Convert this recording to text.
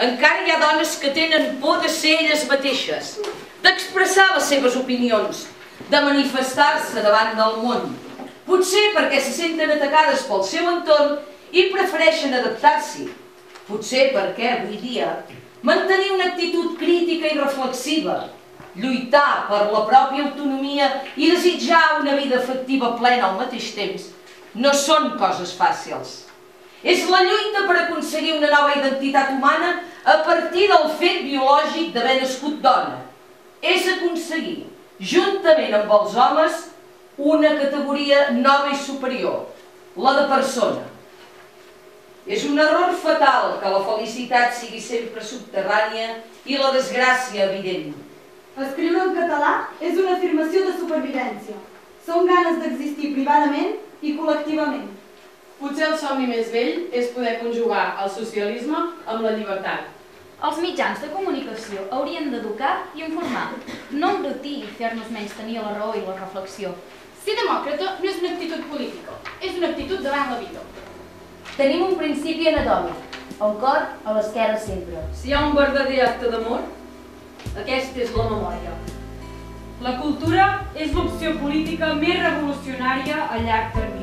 encara hi ha dones que tenen por de ser elles mateixes, d'expressar les seves opinions, de manifestar-se davant del món. Potser perquè se senten atacades pel seu entorn i prefereixen adaptar-s'hi. Potser perquè, avui dia, mantenir una actitud crítica i reflexiva, lluitar per la pròpia autonomia i desitjar una vida afectiva plena al mateix temps, no són coses fàcils. És la lluita per aconseguir una nova identitat humana a partir del fet biològic d'haver nascut dona. És aconseguir, juntament amb els homes, una categoria nova i superior, la de persona. És un error fatal que la felicitat sigui sempre subterrània i la desgràcia evident. Escriure en català és una afirmació de supervivència. Són ganes d'existir privadament i col·lectivament. Potser el somni més vell és poder conjugar el socialisme amb la llibertat. Els mitjans de comunicació haurien d'educar i informar, no embrutir i fer-nos menys tenir la raó i la reflexió. Ser demòcrata no és una actitud política, és una actitud davant la vida. Tenim un principi anatòmic, el cor a l'esquerra sempre. Si hi ha un verdader acte d'amor, aquesta és la memòria. La cultura és l'opció política més revolucionària a llarg termini.